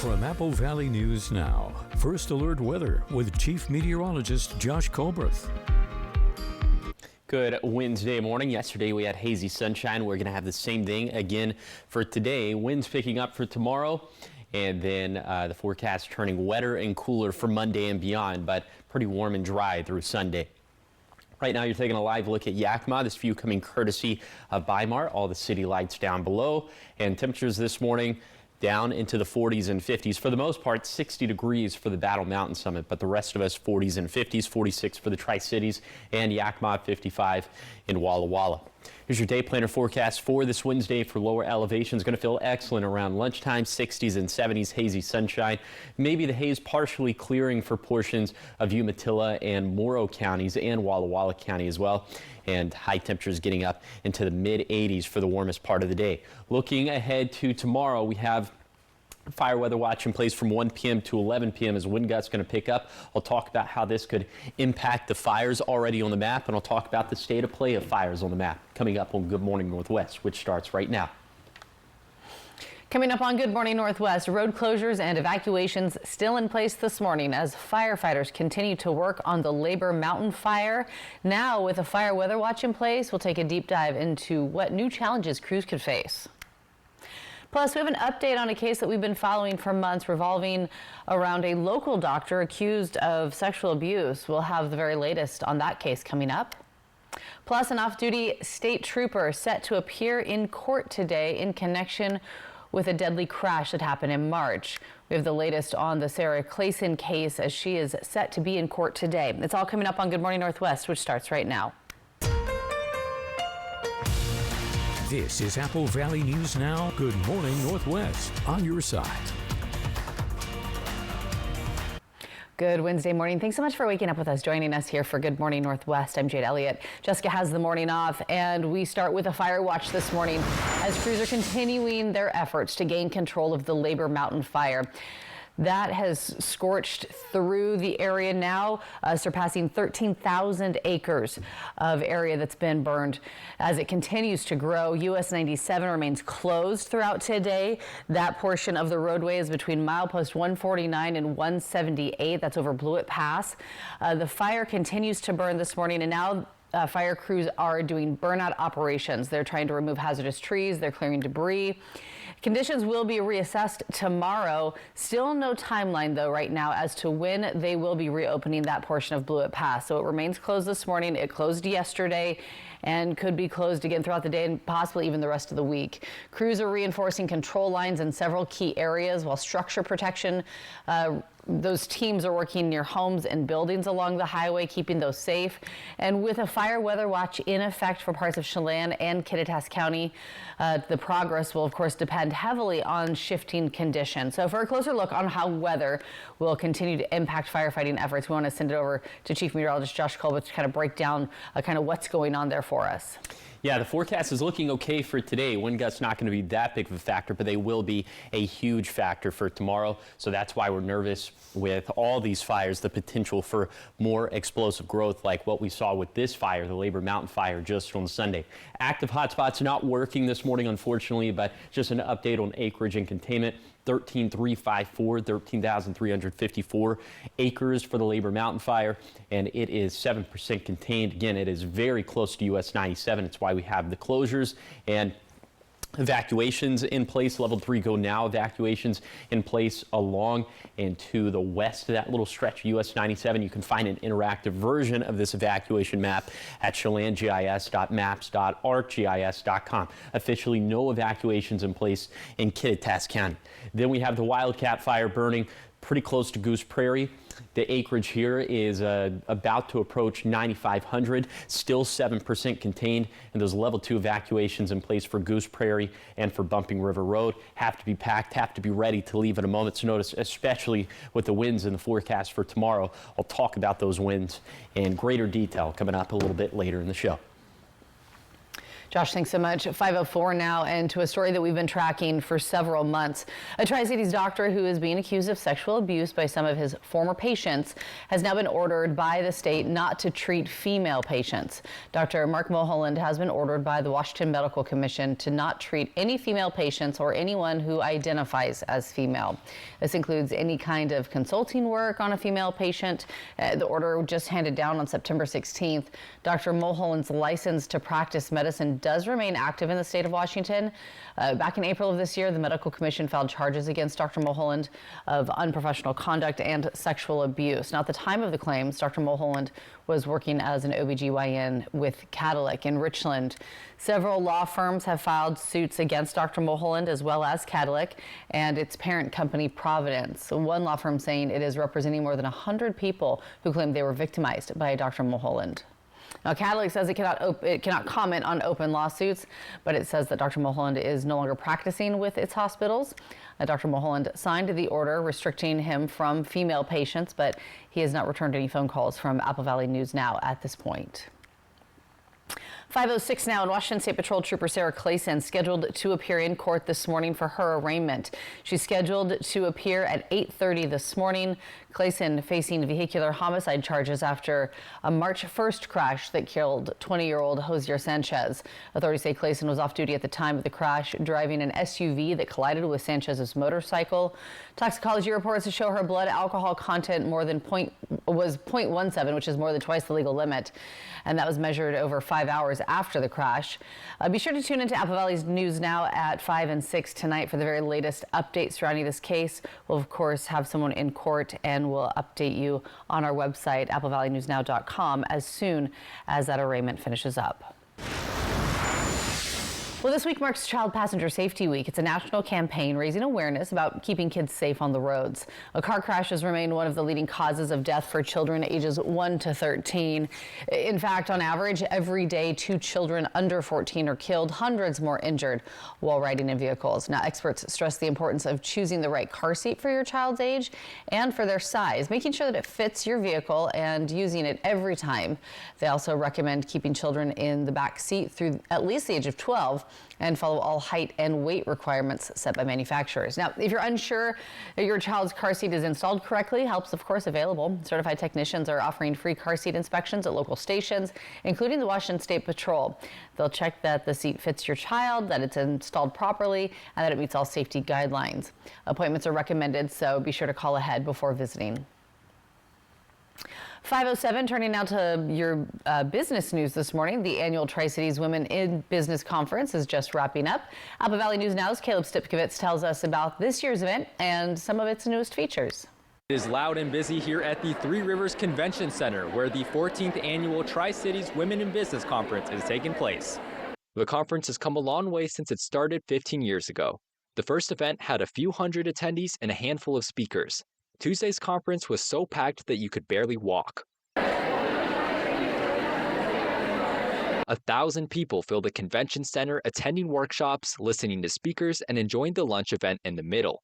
From Apple Valley News Now, First Alert Weather with Chief Meteorologist Josh Colberth. Good Wednesday morning. Yesterday we had hazy sunshine. We're going to have the same thing again for today. Winds picking up for tomorrow, and then the forecast turning wetter and cooler for Monday and beyond, but pretty warm and dry through Sunday. Right now you're taking a live look at Yakima. This view coming courtesy of Weimar. All the city lights down below, and temperatures this morning down into the 40s and 50s. For the most part, 60 degrees for the Battle Mountain Summit, but the rest of us 40s and 50s, 46 for the Tri-Cities, and Yakima 55 in Walla Walla. Here's your day planner forecast for this Wednesday for lower elevations. Going to feel excellent around lunchtime, 60s and 70s, hazy sunshine. Maybe the haze partially clearing for portions of Umatilla and Morrow counties and Walla Walla County as well. And high temperatures getting up into the mid 80s for the warmest part of the day. Looking ahead to tomorrow, we have fire weather watch in place from 1 p.m. to 11 p.m. as wind gusts going to pick up. I'll talk about how this could impact the fires already on the map, and I'll talk about the state of play of fires on the map coming up on Good Morning Northwest, which starts right now. Coming up on Good Morning Northwest, road closures and evacuations still in place this morning as firefighters continue to work on the Labor Mountain fire. Now, with a fire weather watch in place, we'll take a deep dive into what new challenges crews could face. Plus, we have an update on a case that we've been following for months revolving around a local doctor accused of sexual abuse. We'll have the very latest on that case coming up. Plus, an off-duty state trooper set to appear in court today in connection with a deadly crash that happened in March. We have the latest on the Sarah Clayson case as she is set to be in court today. It's all coming up on Good Morning Northwest, which starts right now. This is Apple Valley News Now. Good Morning Northwest on your side. Good Wednesday morning. Thanks so much for waking up with us, joining us here for Good Morning Northwest. I'm Jade Elliott. Jessica has the morning off, and we start with a fire watch this morning as crews are continuing their efforts to gain control of the Labor Mountain fire. That has scorched through the area now, surpassing 13,000 acres of area that's been burned. As it continues to grow, US 97 remains closed throughout today. That portion of the roadway is between milepost 149 and 178. That's over Blewett Pass. The fire continues to burn this morning, and now fire crews are doing burnout operations. They're trying to remove hazardous trees. They're clearing debris. Conditions will be reassessed tomorrow. Still no timeline, though, right now as to when they will be reopening that portion of Blewett Pass. So it remains closed this morning. It closed yesterday and could be closed again throughout the day and possibly even the rest of the week. Crews are reinforcing control lines in several key areas while structure protection. Those teams are working near homes and buildings along the highway, keeping those safe. And with a fire weather watch in effect for parts of Chelan and Kittitas County, the progress will, of course, depend heavily on shifting conditions. So for a closer look on how weather will continue to impact firefighting efforts, we want to send it over to Chief Meteorologist Josh Colberth to kind of break down kind of what's going on there for us. Yeah, the forecast is looking okay for today. Wind gusts not going to be that big of a factor, but they will be a huge factor for tomorrow. So that's why we're nervous with all these fires, the potential for more explosive growth like what we saw with this fire, the Labor Mountain fire, just on Sunday. Active hotspots not working this morning, unfortunately, but just an update on acreage and containment. 13,354, 13,354 acres for the Labor Mountain fire, and it is 7% contained. Again, it is very close to US 97. It's why we have the closures and evacuations in place. Level 3 go now. Evacuations in place along and to the west of that little stretch of US 97. You can find an interactive version of this evacuation map at ChelanGIS.maps.arcgis.com. Officially no evacuations in place in Kittitas County. Then we have the Wildcat fire burning pretty close to Goose Prairie. The acreage here is about to approach 9,500, still 7% contained, and those level 2 evacuations in place for Goose Prairie and for Bumping River Road have to be packed, have to be ready to leave at a moment's notice, especially with the winds in the forecast for tomorrow. I'll talk about those winds in greater detail coming up a little bit later in the show. Josh, thanks so much. 5:04 now, and to a story that we've been tracking for several months. A Tri-Cities doctor who is being accused of sexual abuse by some of his former patients has now been ordered by the state not to treat female patients. Dr. Mark Mulholland has been ordered by the Washington Medical Commission to not treat any female patients or anyone who identifies as female. This includes any kind of consulting work on a female patient. The order just handed down on September 16th. Dr. Mulholland's license to practice medicine does remain active in the state of Washington. Back in April of this year, the Medical Commission filed charges against Dr. Mulholland of unprofessional conduct and sexual abuse. Now, at the time of the claims, Dr. Mulholland was working as an OBGYN with Cadilick in Richland. Several law firms have filed suits against Dr. Mulholland as well as Cadilick and its parent company Providence. One law firm saying it is representing more than 100 people who claim they were victimized by Dr. Mulholland. Now, Cadilick says it cannot comment on open lawsuits, but it says that Dr. Mulholland is no longer practicing with its hospitals. Dr. Mulholland signed the order restricting him from female patients, but he has not returned any phone calls from Apple Valley News Now at this point. 5:06 now, and Washington State Patrol Trooper Sarah Clayson scheduled to appear in court this morning for her arraignment. She's scheduled to appear at 8:30 this morning. Clayson facing vehicular homicide charges after a March 1st crash that killed 20-year-old Hosier Sanchez. Authorities say Clayson was off duty at the time of the crash, driving an SUV that collided with Sanchez's motorcycle. Toxicology reports show her blood alcohol content was 0.17, which is more than twice the legal limit, and that was measured over 5 hours after the crash. Be sure to tune into Apple Valley's News Now at 5 and 6 tonight for the very latest updates surrounding this case. We'll, of course, have someone in court, and we'll update you on our website, applevalleynewsnow.com, as soon as that arraignment finishes up. Well, this week marks Child Passenger Safety Week. It's a national campaign raising awareness about keeping kids safe on the roads. Car crashes remain one of the leading causes of death for children ages 1 to 13. In fact, on average, every day, 2 children under 14 are killed, hundreds more injured while riding in vehicles. Now, experts stress the importance of choosing the right car seat for your child's age and for their size, making sure that it fits your vehicle and using it every time. They also recommend keeping children in the back seat through at least the age of 12 and follow all height and weight requirements set by manufacturers. Now, if you're unsure that your child's car seat is installed correctly, help's of course available. Certified technicians are offering free car seat inspections at local stations, including the Washington State Patrol. They'll check that the seat fits your child, that it's installed properly, and that it meets all safety guidelines. Appointments are recommended, so be sure to call ahead before visiting. 5:07, turning now to your business news this morning. The annual Tri-Cities Women in Business Conference is just wrapping up. Apple Valley News Now's Caleb Stipkovitz tells us about this year's event and some of its newest features. It is loud and busy here at the Three Rivers Convention Center, where the 14th annual Tri-Cities Women in Business Conference is taking place. The conference has come a long way since it started 15 years ago. The first event had a few hundred attendees and a handful of speakers. Tuesday's conference was so packed that you could barely walk. 1,000 people filled the convention center, attending workshops, listening to speakers, and enjoying the lunch event in the middle.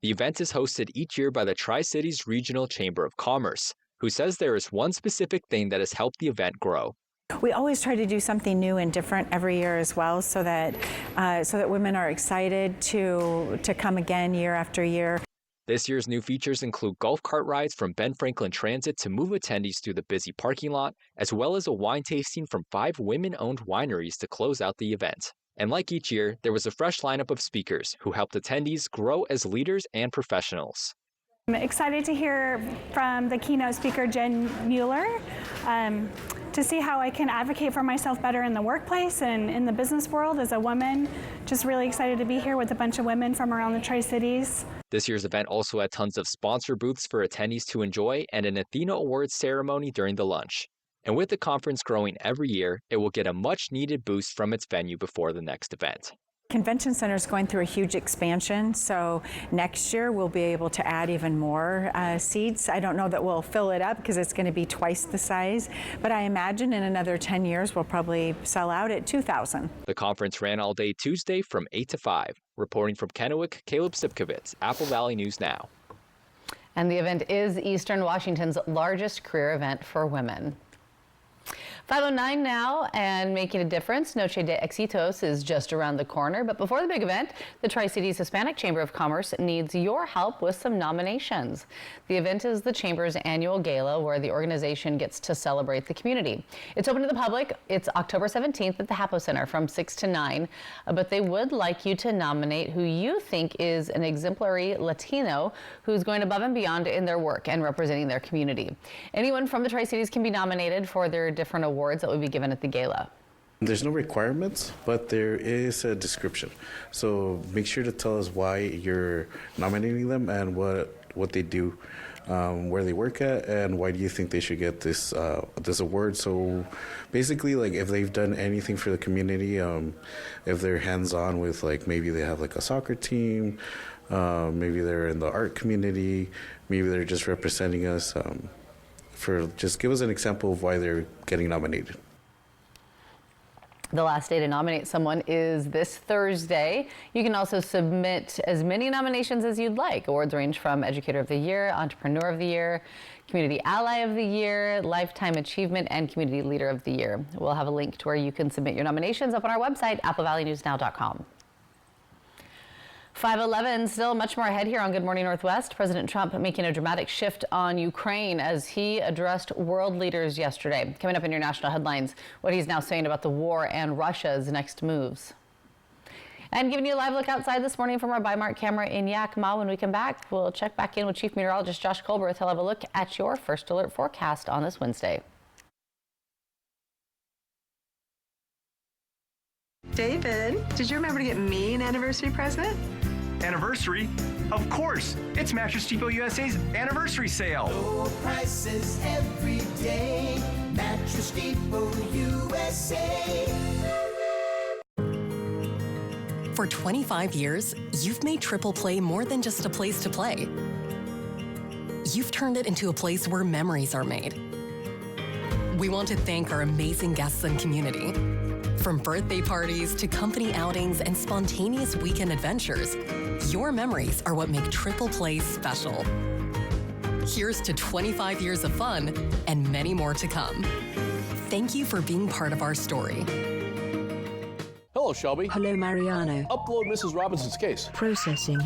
The event is hosted each year by the Tri-Cities Regional Chamber of Commerce, who says there is one specific thing that has helped the event grow. We always try to do something new and different every year as well, so that women are excited to come again year after year. This year's new features include golf cart rides from Ben Franklin Transit to move attendees through the busy parking lot, as well as a wine tasting from 5 women-owned wineries to close out the event. And like each year, there was a fresh lineup of speakers who helped attendees grow as leaders and professionals. I'm excited to hear from the keynote speaker, Jen Mueller, to see how I can advocate for myself better in the workplace and in the business world as a woman. Just really excited to be here with a bunch of women from around the Tri-Cities. This year's event also had tons of sponsor booths for attendees to enjoy and an Athena Awards ceremony during the lunch. And with the conference growing every year, it will get a much-needed boost from its venue before the next event. Convention Center is going through a huge expansion, so next year we'll be able to add even more seats. I don't know that we'll fill it up because it's going to be twice the size, but I imagine in another 10 years we'll probably sell out at 2,000. The conference ran all day Tuesday from 8 to 5. Reporting from Kennewick, Caleb Stipkovitz, Apple Valley News Now. And the event is Eastern Washington's largest career event for women. 5:09 now, and making a difference. Noche de Éxitos is just around the corner. But before the big event, the Tri-Cities Hispanic Chamber of Commerce needs your help with some nominations. The event is the Chamber's annual gala where the organization gets to celebrate the community. It's open to the public. It's October 17th at the Hapo Center from 6 to 9. But they would like you to nominate who you think is an exemplary Latino who's going above and beyond in their work and representing their community. Anyone from the Tri-Cities can be nominated for their different awards that will be given at the gala. There's no requirements, but there is a description. So make sure to tell us why you're nominating them and what they do, where they work at, and why do you think they should get this award. So basically, like, if they've done anything for the community, if they're hands-on with, like, maybe they have like a soccer team, maybe they're in the art community, maybe they're just representing us. Just give us an example of why they're getting nominated. The last day to nominate someone is this Thursday. You can also submit as many nominations as you'd like. Awards range from Educator of the Year, Entrepreneur of the Year, Community Ally of the Year, Lifetime Achievement, and Community Leader of the Year. We'll have a link to where you can submit your nominations up on our website, applevalley.newsnow.com. 5:11, still much more ahead here on Good Morning Northwest. President Trump making a dramatic shift on Ukraine as he addressed world leaders yesterday. Coming up in your national headlines, what he's now saying about the war and Russia's next moves. And giving you a live look outside this morning from our Bi-Mart camera in Yakima. When we come back, we'll check back in with Chief Meteorologist Josh Colbert. He'll have a look at your first alert forecast on this Wednesday. David, did you remember to get me an anniversary present? Anniversary? Of course! It's Mattress Depot USA's anniversary sale. Low prices every day. Mattress Depot USA. For 25 years, you've made Triple Play more than just a place to play. You've turned it into a place where memories are made. We want to thank our amazing guests and community. From birthday parties to company outings and spontaneous weekend adventures, your memories are what make Triple Play special. Here's to 25 years of fun and many more to come. Thank you for being part of our story. Hello, Shelby. Hello, Mariano. Upload Mrs. Robinson's case. Processing.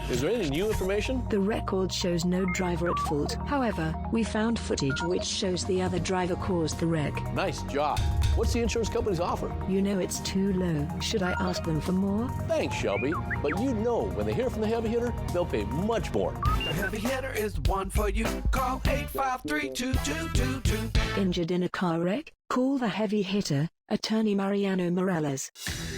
Is there any new information? The record shows no driver at fault. However, we found footage which shows the other driver caused the wreck. Nice job. What's the insurance company's offer? You know it's too low. Should I ask them for more? Thanks, Shelby. But you know when they hear from the heavy hitter, they'll pay much more. The heavy hitter is the one for you. Call 853-2222. Injured in a car wreck? Call the heavy hitter, Attorney Mariano Morales.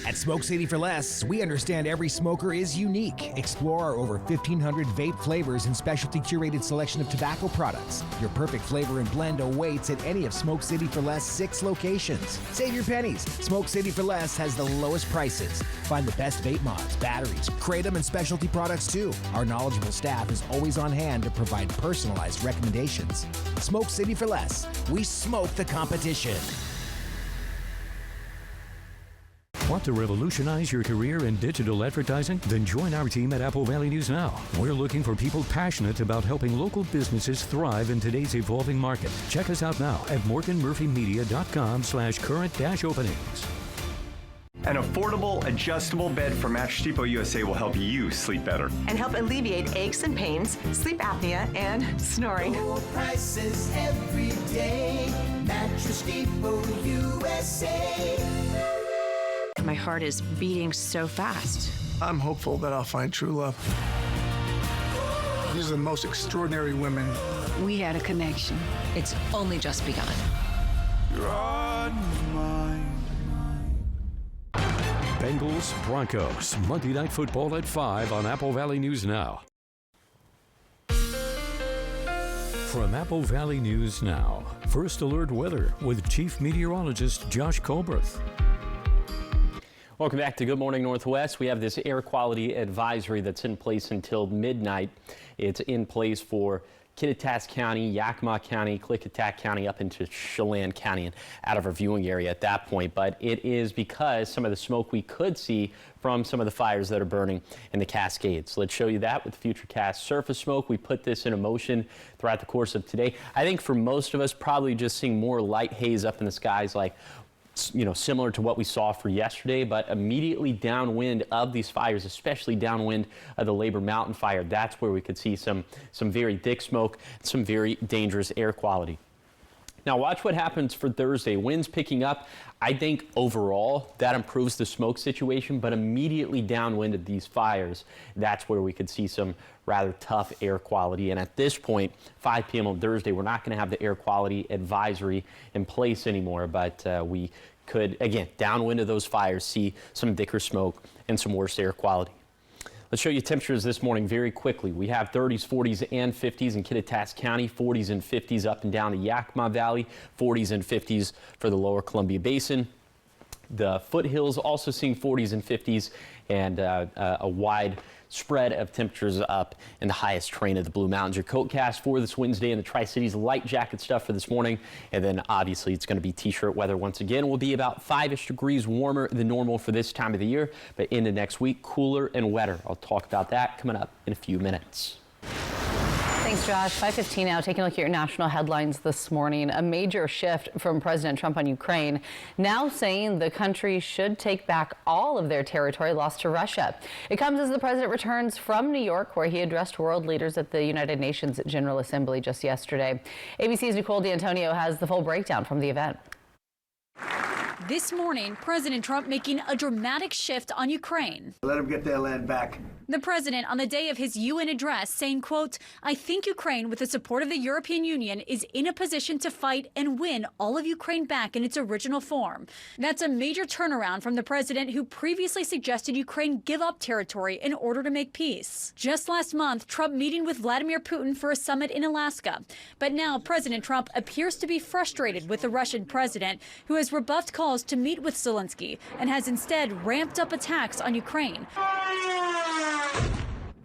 At Smoke City for Less, we understand every smoker is unique. Explore our over 1,500 vape flavors and specialty curated selection of tobacco products. Your perfect flavor and blend awaits at any of Smoke City for Less 6 locations. Save your pennies. Smoke City for Less has the lowest prices. Find the best vape mods, batteries, kratom, and specialty products too. Our knowledgeable staff is always on hand to provide personalized recommendations. Smoke City for Less. We smoke the competition. Want to revolutionize your career in digital advertising? Then join our team at Apple Valley News Now. We're looking for people passionate about helping local businesses thrive in today's evolving market. Check us out now at morganmurphymedia.com/current-openings. An affordable, adjustable bed from Mattress Depot USA will help you sleep better. And help alleviate aches and pains, sleep apnea, and snoring. Low prices every day. Mattress Depot USA. My heart is beating so fast. I'm hopeful that I'll find true love. These are the most extraordinary women. We had a connection. It's only just begun. You're on my Bengals, Broncos, Monday Night Football at 5 on Apple Valley News Now. From Apple Valley News Now, First Alert Weather with Chief Meteorologist Josh Colbert. Welcome back to Good Morning Northwest. We have this air quality advisory that's in place until midnight. It's in place for Kittitas County, Yakima County, Klickitat County, up into Chelan County and out of our viewing area at that point. But it is because some of the smoke we could see from some of the fires that are burning in the Cascades. Let's show you that with FutureCast surface smoke. We put this in motion throughout the course of today. I think for most of us, probably just seeing more light haze up in the skies, like, you know, similar to what we saw for yesterday, but immediately downwind of these fires, especially downwind of the Labor Mountain fire, that's where we could see some very thick smoke, some very dangerous air quality. Now watch what happens for Thursday. Winds picking up. I think overall that improves the smoke situation, but immediately downwind of these fires, that's where we could see some rather tough air quality. And at this point, 5 p.m. on Thursday, we're not going to have the air quality advisory in place anymore, but we could, again, downwind of those fires, see some thicker smoke and some worse air quality. Let's show you temperatures this morning very quickly. We have 30s, 40s, and 50s in Kittitas County, 40s and 50s up and down the Yakima Valley, 40s and 50s for the lower Columbia Basin. The foothills also seeing 40s and 50s, and a wide spread of temperatures up in the highest terrain of the Blue Mountains. Your coatcast for this Wednesday in the Tri-Cities, light jacket stuff for this morning, and then obviously it's going to be t-shirt weather once again. Will be about 5-ish degrees warmer than normal for this time of the year, but into next week, cooler and wetter. I'll talk about that coming up in a few minutes. Thanks, Josh. 5:15 now. Taking a look at your national headlines this morning. A major shift from President Trump on Ukraine, now saying the country should take back all of their territory lost to Russia. It comes as the president returns from New York, where he addressed world leaders at the United Nations General Assembly just yesterday. ABC's Nicole D'Antonio has the full breakdown from the event. This morning, President Trump making a dramatic shift on Ukraine. Let them get their land back. The president on the day of his UN address saying, quote, "I think Ukraine, with the support of the European Union, is in a position to fight and win all of Ukraine back in its original form." That's a major turnaround from the president who previously suggested Ukraine give up territory in order to make peace. Just last month, Trump meeting with Vladimir Putin for a summit in Alaska. But now President Trump appears to be frustrated with the Russian president, who has rebuffed calls to meet with Zelensky and has instead ramped up attacks on Ukraine,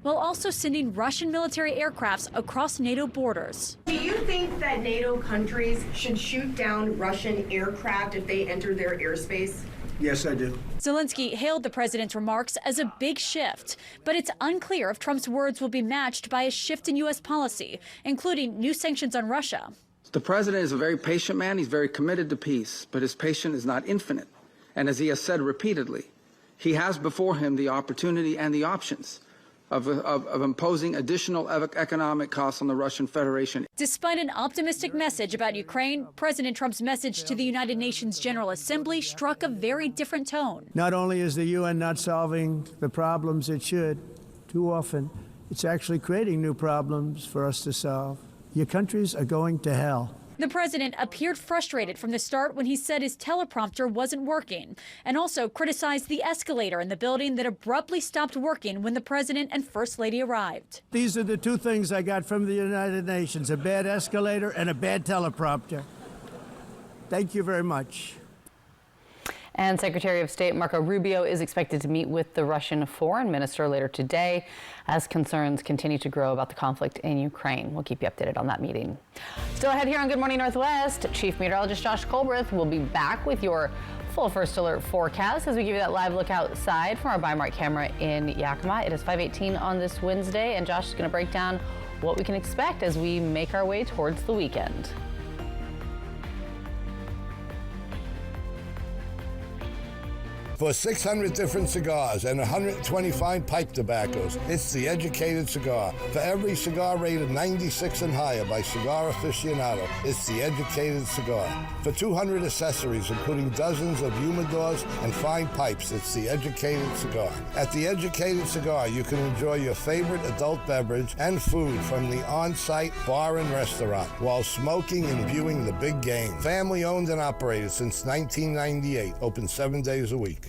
while also sending Russian military aircrafts across NATO borders. Do you think that NATO countries should shoot down Russian aircraft if they enter their airspace? Yes, I do. Zelensky hailed the president's remarks as a big shift, but it's unclear if Trump's words will be matched by a shift in U.S. policy, including new sanctions on Russia. The president is a very patient man. He's very committed to peace, but his patience is not infinite. And as he has said repeatedly, he has before him the opportunity and the options of imposing additional economic costs on the Russian Federation. Despite an optimistic message about Ukraine, President Trump's message to the United Nations General Assembly struck a very different tone. Not only is the UN not solving the problems it should, too often, it's actually creating new problems for us to solve. Your countries are going to hell. The president appeared frustrated from the start when he said his teleprompter wasn't working, and also criticized the escalator in the building that abruptly stopped working when the president and first lady arrived. These are the two things I got from the United Nations, a bad escalator and a bad teleprompter. Thank you very much. And Secretary of State Marco Rubio is expected to meet with the Russian foreign minister later today as concerns continue to grow about the conflict in Ukraine. We'll keep you updated on that meeting. Still ahead here on Good Morning Northwest, Chief Meteorologist Josh Colbreth will be back with your full first alert forecast as we give you that live look outside from our Bi-Mart camera in Yakima. It is 5:18 on this Wednesday, and Josh is going to break down what we can expect as we make our way towards the weekend. For 600 different cigars and 125 pipe tobaccos, it's The Educated Cigar. For every cigar rated 96 and higher by Cigar Aficionado, it's The Educated Cigar. For 200 accessories, including dozens of humidors and fine pipes, it's The Educated Cigar. At The Educated Cigar, you can enjoy your favorite adult beverage and food from the on-site bar and restaurant while smoking and viewing the big game. Family owned and operated since 1998, open 7 days a week.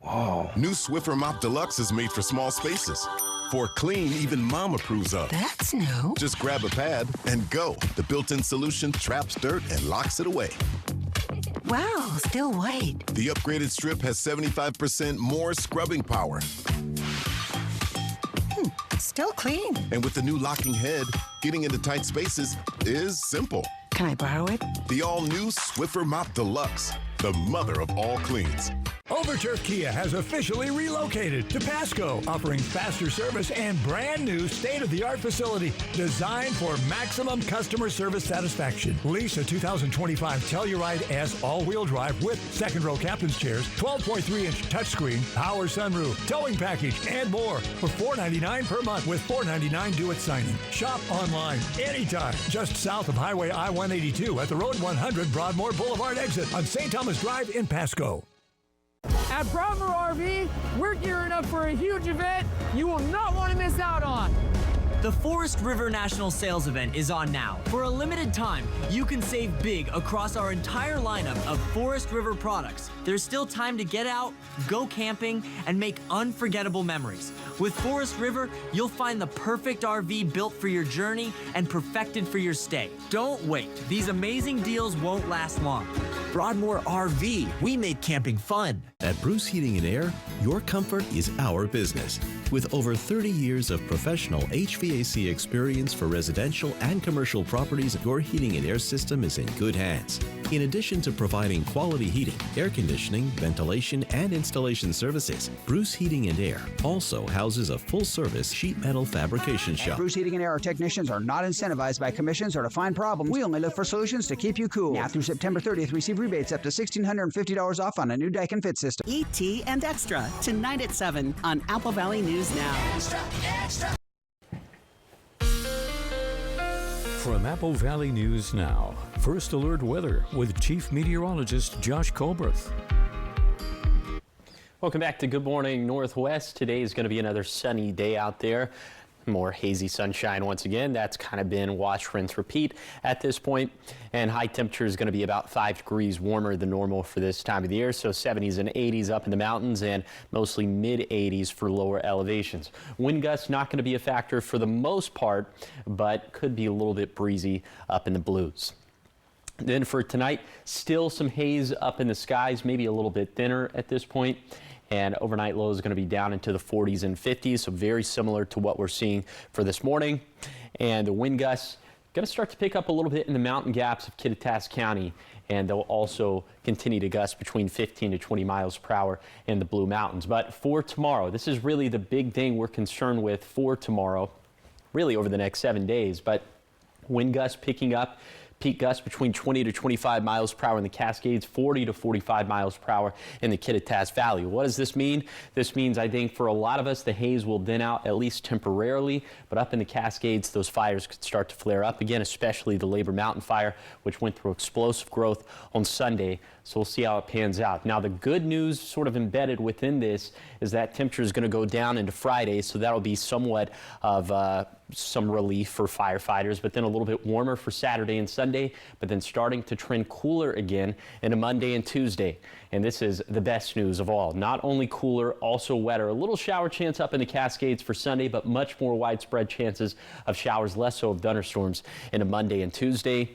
Wow. New Swiffer Mop Deluxe is made for small spaces. For clean, even Mom approves of. That's new. Just grab a pad and go. The built-in solution traps dirt and locks it away. Wow, still white. The upgraded strip has 75% more scrubbing power. still clean. And with the new locking head, getting into tight spaces is simple. Can I borrow it? The all-new Swiffer Mop Deluxe, the mother of all cleans. Overturf Kia has officially relocated to Pasco, offering faster service and brand new state-of-the-art facility designed for maximum customer service satisfaction. Lease a 2025 Telluride S all-wheel drive with second-row captain's chairs, 12.3-inch touchscreen, power sunroof, towing package, and more for $499 per month with $499 due at signing. Shop online anytime, just south of Highway I-182 at the Road 100 Broadmoor Boulevard exit on St. Thomas Drive in Pasco. At Broadmoor RV, we're gearing up for a huge event you will not want to miss out on. The Forest River National Sales Event is on now. For a limited time, you can save big across our entire lineup of Forest River products. There's still time to get out, go camping, and make unforgettable memories. With Forest River, you'll find the perfect RV built for your journey and perfected for your stay. Don't wait. These amazing deals won't last long. Broadmoor RV, we made camping fun. At Bruce Heating and Air, your comfort is our business. With over 30 years of professional HVAC experience for residential and commercial properties, your heating and air system is in good hands. In addition to providing quality heating, air conditioning, ventilation, and installation services, Bruce Heating and Air also houses a full-service sheet metal fabrication shop. At Bruce Heating and Air, our technicians are not incentivized by commissions or to find problems. We only look for solutions to keep you cool. Now through September 30th, receive rebates up to $1,650 off on a new Daikin Fit system. E.T. and Extra, tonight at 7 on Apple Valley News Now. Extra, extra. From Apple Valley News Now, First Alert Weather with Chief Meteorologist Josh Colbreth. Welcome back to Good Morning Northwest. Today is going to be another sunny day out there. More hazy sunshine once again. That's kind of been wash, rinse, repeat at this point. And high temperature is going to be about 5 degrees warmer than normal for this time of the year. So 70s and 80s up in the mountains and mostly mid 80s for lower elevations. Wind gusts not going to be a factor for the most part, but could be a little bit breezy up in the blues. Then for tonight, still some haze up in the skies, maybe a little bit thinner at this point. And overnight low is going to be down into the 40s and 50s, so very similar to what we're seeing for this morning. And the wind gusts going to start to pick up a little bit in the mountain gaps of Kittitas County, and they'll also continue to gust between 15 to 20 miles per hour in the Blue Mountains. But for tomorrow, this is really the big thing we're concerned with for tomorrow, really over the next 7 days. But wind gusts picking up. Peak gusts between 20 to 25 miles per hour in the Cascades, 40 to 45 miles per hour in the Kittitas Valley. What does this mean? This means, I think, for a lot of us, the haze will thin out at least temporarily, but up in the Cascades, those fires could start to flare up again, especially the Labor Mountain fire, which went through explosive growth on Sunday. So we'll see how it pans out. Now, the good news sort of embedded within this is that temperature is going to go down into Friday, so that'll be somewhat of some relief for firefighters, but then a little bit warmer for Saturday and Sunday, but then starting to trend cooler again into Monday and Tuesday. And this is the best news of all. Not only cooler, also wetter. A little shower chance up in the Cascades for Sunday, but much more widespread chances of showers, less so of thunderstorms into Monday and Tuesday.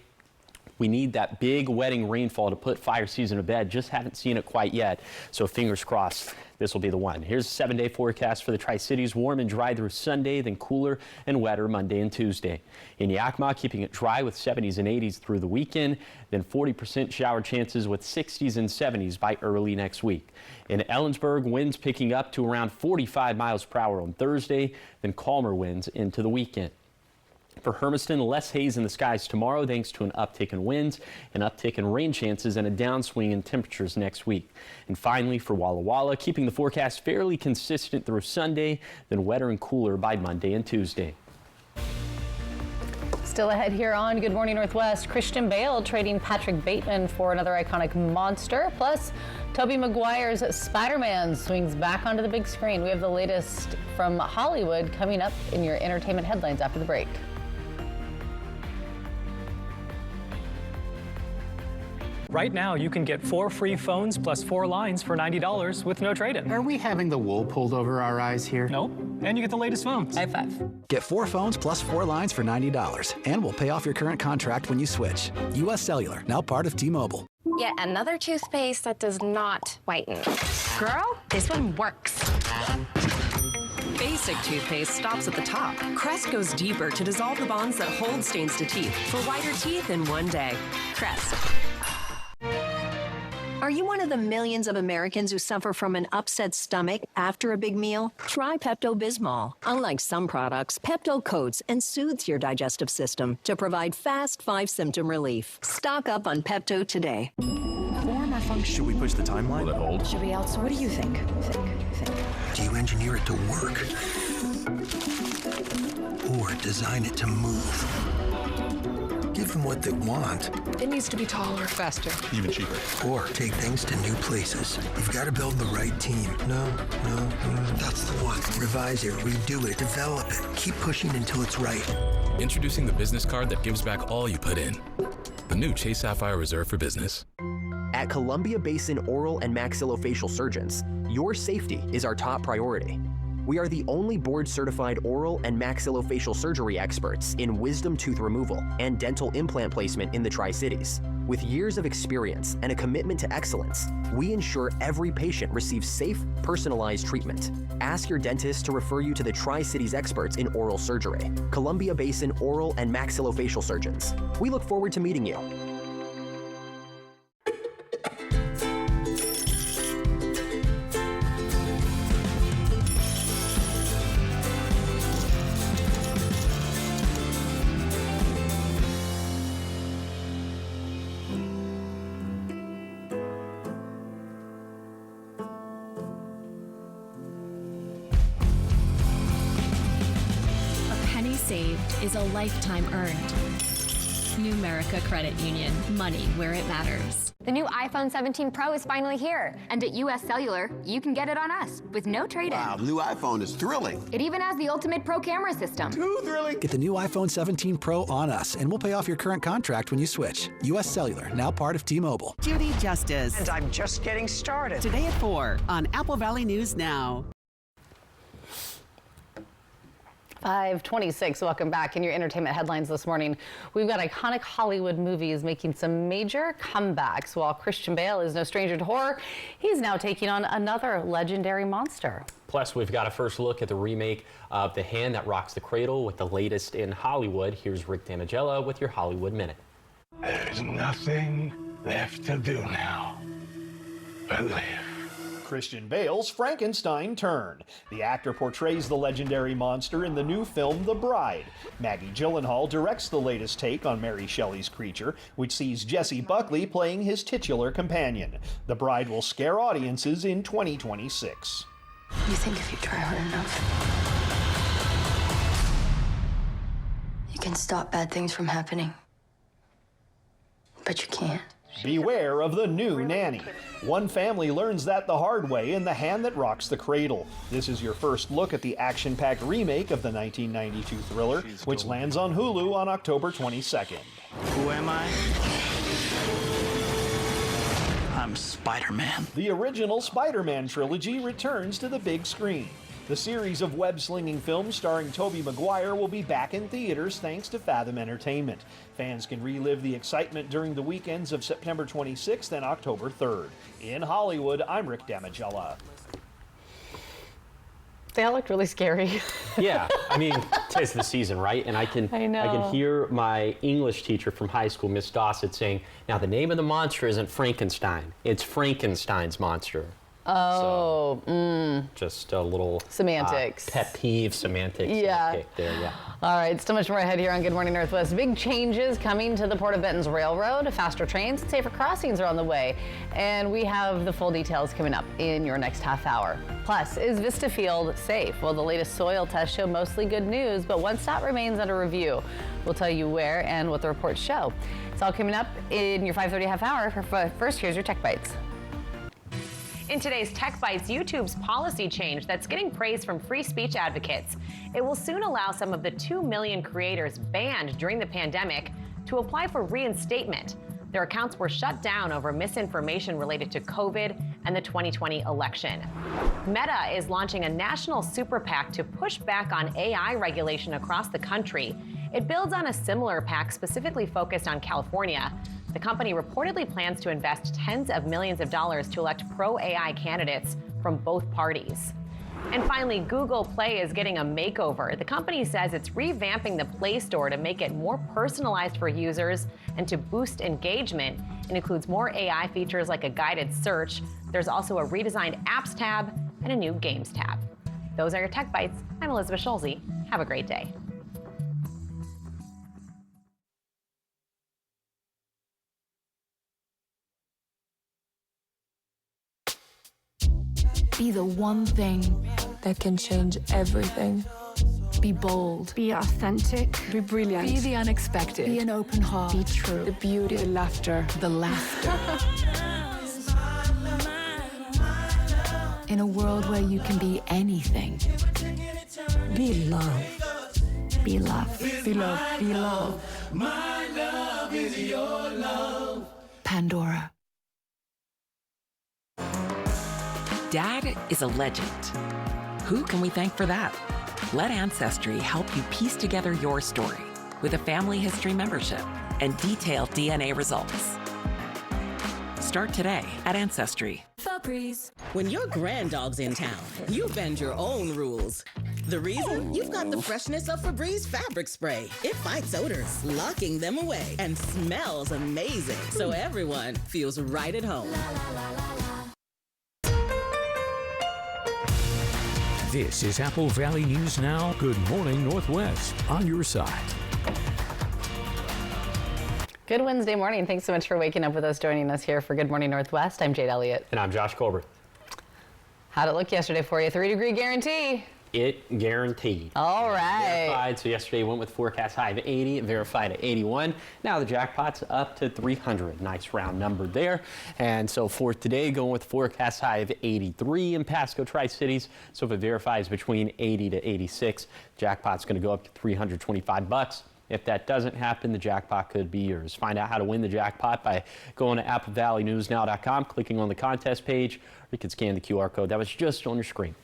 We need that big wetting rainfall to put fire season to bed. Just haven't seen it quite yet. So fingers crossed this will be the one. Here's a 7-day forecast for the Tri-Cities. Warm and dry through Sunday, then cooler and wetter Monday and Tuesday. In Yakima, keeping it dry with 70s and 80s through the weekend, then 40% shower chances with 60s and 70s by early next week. In Ellensburg, winds picking up to around 45 miles per hour on Thursday, then calmer winds into the weekend. For Hermiston, less haze in the skies tomorrow thanks to an uptick in winds, an uptick in rain chances, and a downswing in temperatures next week. And finally, for Walla Walla, keeping the forecast fairly consistent through Sunday, then wetter and cooler by Monday and Tuesday. Still ahead here on Good Morning Northwest, Christian Bale trading Patrick Bateman for another iconic monster. Plus, Tobey Maguire's Spider-Man swings back onto the big screen. We have the latest from Hollywood coming up in your entertainment headlines after the break. Right now, you can get 4 free phones plus 4 lines for $90 with no trade-in. Are we having the wool pulled over our eyes here? Nope. And you get the latest phones. High five. Get 4 phones plus 4 lines for $90. And we'll pay off your current contract when you switch. U.S. Cellular, now part of T-Mobile. Yet another toothpaste that does not whiten. Girl, this one works. Basic toothpaste stops at the top. Crest goes deeper to dissolve the bonds that hold stains to teeth for whiter teeth in one day. Crest. Are you one of the millions of Americans who suffer from an upset stomach after a big meal? Try Pepto-Bismol. Unlike some products, Pepto coats and soothes your digestive system to provide fast 5-symptom relief. Stock up on Pepto today. Form or function? Should we push the timeline? Will it hold? Should we outsource? What do you think? Do you engineer it to work? Or design it to move? Give them what they want. It needs to be taller, faster. Even cheaper. Or take things to new places. You've got to build the right team. No, that's the one. Revise it, redo it, develop it. Keep pushing until it's right. Introducing the business card that gives back all you put in. The new Chase Sapphire Reserve for Business. At Columbia Basin Oral and Maxillofacial Surgeons, your safety is our top priority. We are the only board-certified oral and maxillofacial surgery experts in wisdom tooth removal and dental implant placement in the Tri-Cities. With years of experience and a commitment to excellence, we ensure every patient receives safe, personalized treatment. Ask your dentist to refer you to the Tri-Cities experts in oral surgery. Columbia Basin Oral and Maxillofacial Surgeons. We look forward to meeting you. Saved is a lifetime earned. Numerica Credit Union. Money where it matters. The new iPhone 17 Pro is finally here. And at US Cellular, you can get it on us with no trade-in. Wow, the new iPhone is thrilling. It even has the ultimate pro camera system. Too thrilling. Get the new iPhone 17 Pro on us, and we'll pay off your current contract when you switch. US Cellular, now part of T-Mobile. Judy Justice. And I'm just getting started. Today at 4 on Apple Valley News Now. 5:26. Welcome back. In your entertainment headlines this morning, we've got iconic Hollywood movies making some major comebacks. While Christian Bale is no stranger to horror, he's now taking on another legendary monster. Plus, we've got a first look at the remake of The Hand That Rocks the Cradle with the latest in Hollywood. Here's Rick Damigella with your Hollywood Minute. There's nothing left to do now but live. Christian Bale's Frankenstein turn. The actor portrays the legendary monster in the new film The Bride. Maggie Gyllenhaal directs the latest take on Mary Shelley's creature, which sees Jesse Buckley playing his titular companion. The Bride will scare audiences in 2026. You think if you try hard enough, you can stop bad things from happening. But you can't. Beware of the new nanny. One family learns that the hard way in The Hand That Rocks the Cradle. This is your first look at the action-packed remake of the 1992 thriller, which lands on Hulu on October 22nd. Who am I? I'm Spider-Man. The original Spider-Man trilogy returns to the big screen. The series of web-slinging films starring Tobey Maguire will be back in theaters thanks to Fathom Entertainment. Fans can relive the excitement during the weekends of September 26th and October 3rd. In Hollywood, I'm Rick Damigella. They all looked really scary. Yeah, I mean, 'tis the season, right? And I can hear my English teacher from high school, Miss Dossett, saying, now the name of the monster isn't Frankenstein, it's Frankenstein's monster. Oh, Just a little semantics. Pet peeve semantics. Yeah. There, yeah. All right, so much more ahead here on Good Morning Northwest. Big changes coming to the Port of Benton's railroad. Faster trains and safer crossings are on the way. And we have the full details coming up in your next half hour. Plus, is Vista Field safe? Well, the latest soil tests show mostly good news, but one stop remains under review. We'll tell you where and what the reports show. It's all coming up in your 5:30 half hour. First, here's your Tech Bites. In today's Tech Bites, YouTube's policy change that's getting praise from free speech advocates. It will soon allow some of the 2 million creators banned during the pandemic to apply for reinstatement. Their accounts were shut down over misinformation related to COVID and the 2020 election. Meta is launching a national super PAC to push back on AI regulation across the country. It builds on a similar PAC specifically focused on California. The company reportedly plans to invest tens of millions of dollars to elect pro-AI candidates from both parties. And finally, Google Play is getting a makeover. The company says it's revamping the Play Store to make it more personalized for users and to boost engagement. It includes more AI features like a guided search. There's also a redesigned Apps tab and a new Games tab. Those are your Tech Bites. I'm Elizabeth Schulze. Have a great day. Be the one thing that can change everything. Be bold. Be authentic. Be brilliant. Be the unexpected. Be an open heart. Be true. The beauty. The laughter. The laughter. In a world where you can be anything. Be love. Be love. Be love. Be love. My love is your love. Pandora. Dad is a legend. Who can we thank for that? Let Ancestry help you piece together your story with a family history membership and detailed DNA results. Start today at Ancestry. Febreze. When your grand dog's in town, you bend your own rules. The reason? You've got the freshness of Febreze fabric spray. It fights odors, locking them away, and smells amazing, so everyone feels right at home. This is Apple Valley News Now. Good morning, Northwest. On your side. Good Wednesday morning. Thanks so much for waking up with us, joining us here for Good Morning Northwest. I'm Jade Elliott. And I'm Josh Colbert. How'd it look yesterday for you? 3-degree guarantee. It guaranteed. All right. Verified. So yesterday went with forecast high of 80, verified at 81. Now the jackpot's up to 300. Nice round number there. And so for today, going with forecast high of 83 in Pasco Tri-Cities. So if it verifies between 80 to 86, jackpot's going to go up to $325. If that doesn't happen, the jackpot could be yours. Find out how to win the jackpot by going to AppleValleyNewsNow.com, clicking on the contest page, or you can scan the QR code that was just on your screen.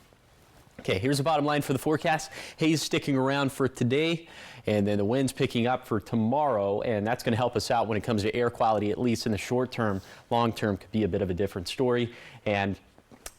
Okay, here's the bottom line for the forecast. Haze sticking around for today, and then the winds picking up for tomorrow, and that's going to help us out when it comes to air quality, at least in the short term. Long term could be a bit of a different story. And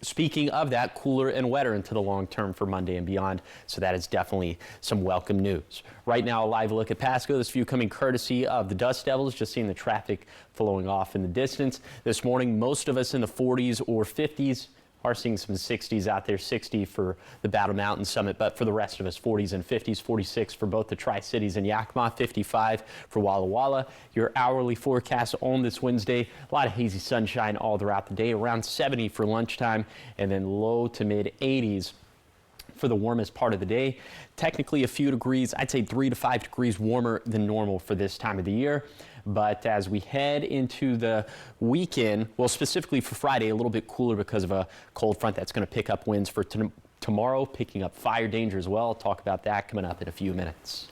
speaking of that, cooler and wetter into the long term for Monday and beyond. So that is definitely some welcome news. Right now, a live look at Pasco. This view coming courtesy of the Dust Devils. Just seeing the traffic flowing off in the distance. This morning, most of us in the 40s or 50s. Are seeing some 60s out there, 60 for the Battle Mountain Summit, but for the rest of us, 40s and 50s, 46 for both the Tri-Cities and Yakima, 55 for Walla Walla. Your hourly forecast on this Wednesday, a lot of hazy sunshine all throughout the day, around 70 for lunchtime, and then low to mid 80s for the warmest part of the day. Technically a few degrees, I'd say 3 to 5 degrees warmer than normal for this time of the year. But as we head into the weekend, well, specifically for Friday, a little bit cooler because of a cold front that's going to pick up winds for tomorrow, picking up fire danger as well. I'll talk about that coming up in a few minutes.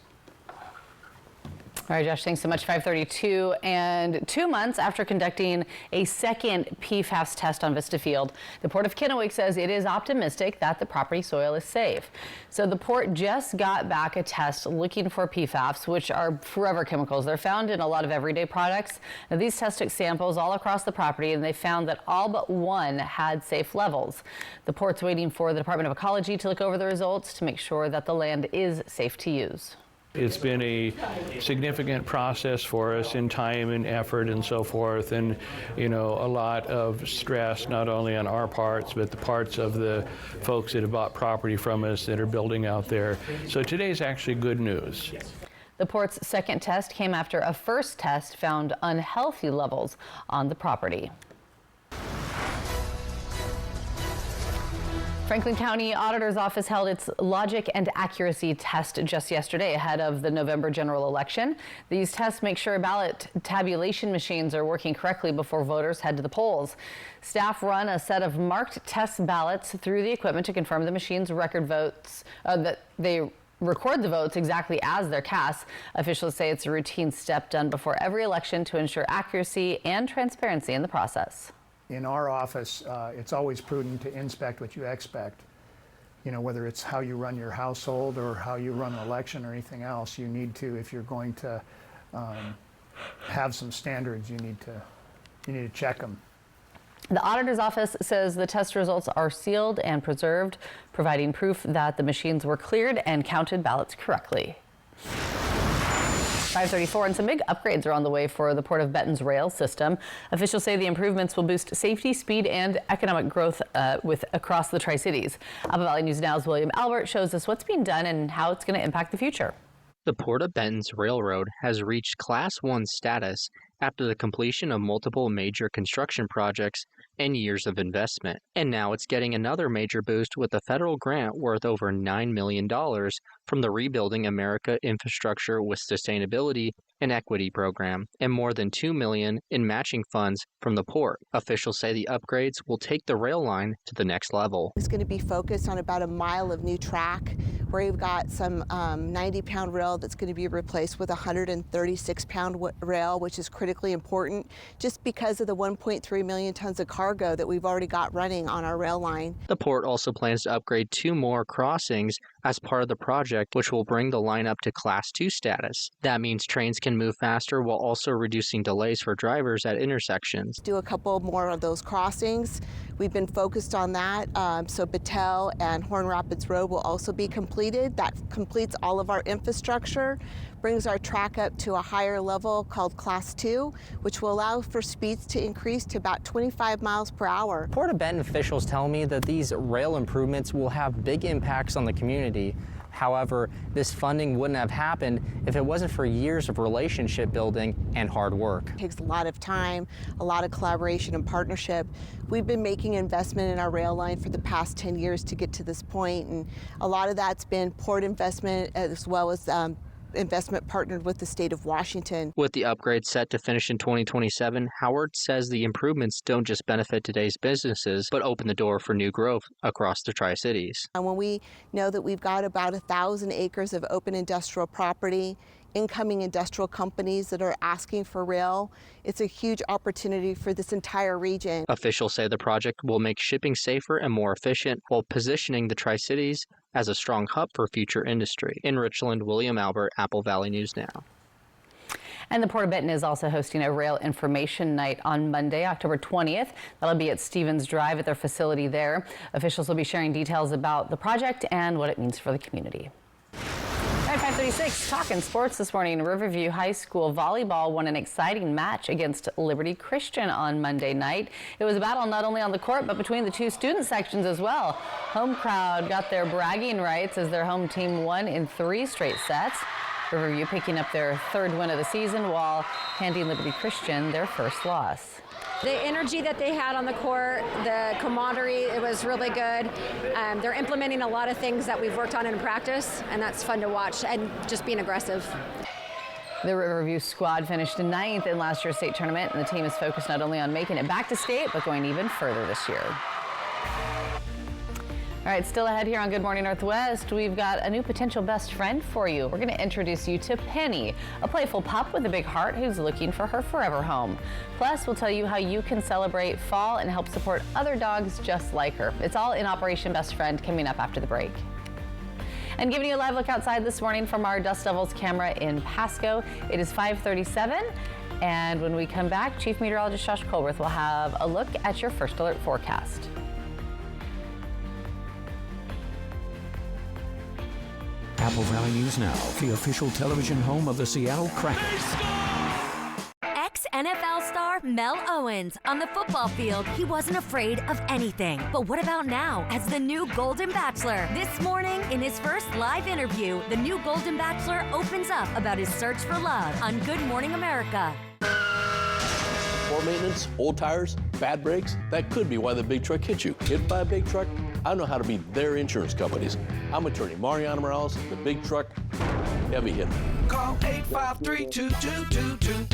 All right, Josh, thanks so much. 5:32, and 2 months after conducting a second PFAS test on Vista Field, the Port of Kennewick says it is optimistic that the property soil is safe. So the port just got back a test looking for PFAS, which are forever chemicals. They're found in a lot of everyday products. Now, these tests took samples all across the property, and they found that all but one had safe levels. The port's waiting for the Department of Ecology to look over the results to make sure that the land is safe to use. It's been a significant process for us in time and effort and so forth, and a lot of stress not only on our parts but the parts of the folks that have bought property from us that are building out there. So today's actually good news. The port's second test came after a first test found unhealthy levels on the property. Franklin County Auditor's Office held its logic and accuracy test just yesterday ahead of the November general election. These tests make sure ballot tabulation machines are working correctly before voters head to the polls. Staff run a set of marked test ballots through the equipment to confirm the machines record votes, that they record the votes exactly as they're cast. Officials say it's a routine step done before every election to ensure accuracy and transparency in the process. In our office, it's always prudent to inspect what you expect. Whether it's how you run your household or how you run an election or anything else, you need to, if you're going to have some standards, you need to check them. The auditor's office says the test results are sealed and preserved, providing proof that the machines were cleared and counted ballots correctly. 5:34, and some big upgrades are on the way for the Port of Benton's rail system. Officials say the improvements will boost safety, speed, and economic growth across the Tri-Cities. Apple Valley News Now's William Albert shows us what's being done and how it's going to impact the future. The Port of Benton's Railroad has reached Class 1 status after the completion of multiple major construction projects and years of investment. And now it's getting another major boost with a federal grant worth over $9 million from the Rebuilding America Infrastructure with Sustainability and Equity program, and more than $2 million in matching funds from the port. Officials say the upgrades will take the rail line to the next level. It's going to be focused on about a mile of new track, where we've got some 90-pound rail that's going to be replaced with a 136-pound rail, which is critically important just because of the 1.3 million tons of cargo that we've already got running on our rail line. The port also plans to upgrade 2 more crossings as part of the project, which will bring the line up to Class 2 status. That means trains can move faster while also reducing delays for drivers at intersections. Do a couple more of those crossings. We've been focused on that, so Battelle and Horn Rapids Road will also be completed. That completes all of our infrastructure, brings our track up to a higher level called Class 2, which will allow for speeds to increase to about 25 miles per hour. Port of Benton officials tell me that these rail improvements will have big impacts on the community. However, this funding wouldn't have happened if it wasn't for years of relationship building and hard work. It takes a lot of time, a lot of collaboration and partnership. We've been making investment in our rail line for the past 10 years to get to this point, and a lot of that's been port investment as well as investment partnered with the state of Washington. With the upgrade set to finish in 2027, Howard says the improvements don't just benefit today's businesses, but open the door for new growth across the Tri-Cities. And when we know that we've got about 1,000 acres of open industrial property, incoming industrial companies that are asking for rail, it's a huge opportunity for this entire region. Officials say the project will make shipping safer and more efficient while positioning the Tri-Cities as a strong hub for future industry. In Richland, William Albert, Apple Valley News Now. And the Port of Benton is also hosting a rail information night on Monday, October 20th. That'll be at Stevens Drive at their facility there. Officials will be sharing details about the project and what it means for the community. At 5:36, talking sports this morning. Riverview High School volleyball won an exciting match against Liberty Christian on Monday night. It was a battle not only on the court, but between the two student sections as well. Home crowd got their bragging rights as their home team won in 3 straight sets. Riverview picking up their 3rd win of the season while handing Liberty Christian their first loss. The energy that they had on the court, the camaraderie, it was really good. They're implementing a lot of things that we've worked on in practice, and that's fun to watch, and just being aggressive. The Riverview squad finished 9th in last year's state tournament, and the team is focused not only on making it back to state, but going even further this year. All right, still ahead here on Good Morning Northwest, we've got a new potential best friend for you. We're going to introduce you to Penny, a playful pup with a big heart who's looking for her forever home. Plus, we'll tell you how you can celebrate fall and help support other dogs just like her. It's all in Operation Best Friend coming up after the break. And giving you a live look outside this morning from our Dust Devils camera in Pasco. It is 5:37. And when we come back, Chief Meteorologist Josh Colworth will have a look at your first alert forecast. Apple Valley News Now, the official television home of the Seattle Kraken. Ex-NFL star Mel Owens. On the football field, he wasn't afraid of anything. But what about now as the new Golden Bachelor? This morning, in his first live interview, the new Golden Bachelor opens up about his search for love on Good Morning America. Poor maintenance, old tires, bad brakes, that could be why the big truck hit you. Hit by a big truck? I know how to be their insurance companies. I'm attorney Mariano Morales, the big truck, heavy hitter. Call 853-2222.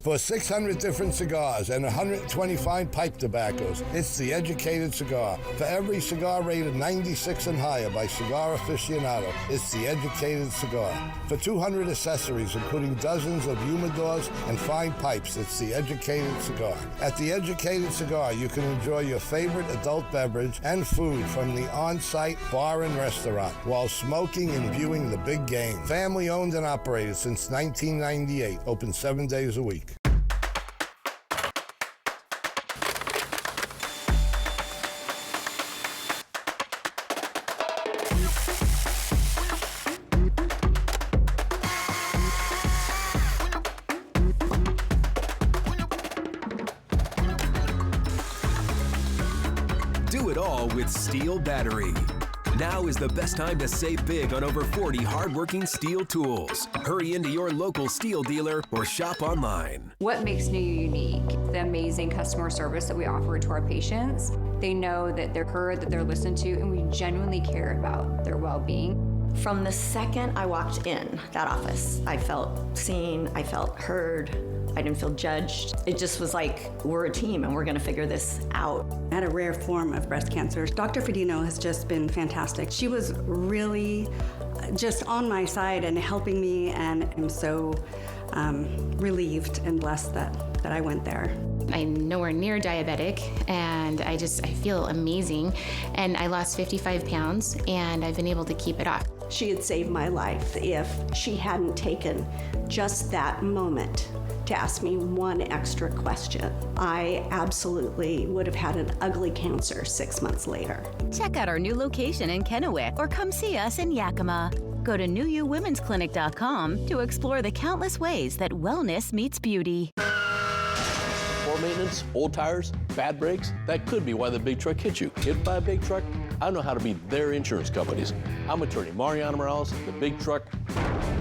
For 600 different cigars and 125 pipe tobaccos, it's The Educated Cigar. For every cigar rated 96 and higher by Cigar Aficionado, it's The Educated Cigar. For 200 accessories, including dozens of humidors and fine pipes, it's The Educated Cigar. At The Educated Cigar, you can enjoy your favorite adult beverage and food from the on-site bar and restaurant while smoking and viewing the big game. Family owned and operated since 1998, open 7 days a week. with Steel Battery. Now is the best time to save big on over 40 hardworking Steel tools. Hurry into your local Steel dealer or shop online. What makes NUU unique? The amazing customer service that we offer to our patients. They know that they're heard, that they're listened to, and we genuinely care about their well-being. From the second I walked in that office, I felt seen, I felt heard, I didn't feel judged. It just was like, we're a team and we're gonna figure this out. I had a rare form of breast cancer. Dr. Fedino has just been fantastic. She was really just on my side and helping me, and I'm so relieved and blessed that I went there. I'm nowhere near diabetic, and I feel amazing. And I lost 55 pounds, and I've been able to keep it off. She had saved my life if she hadn't taken just that moment to ask me one extra question. I absolutely would have had an ugly cancer 6 months later. Check out our new location in Kennewick or come see us in Yakima. Go to NUUWomen'sClinic.com to explore the countless ways that wellness meets beauty. Poor maintenance, old tires, bad brakes, that could be why the big truck hit you. Hit by a big truck? I know how to be their insurance companies. I'm attorney Mariana Morales, the big truck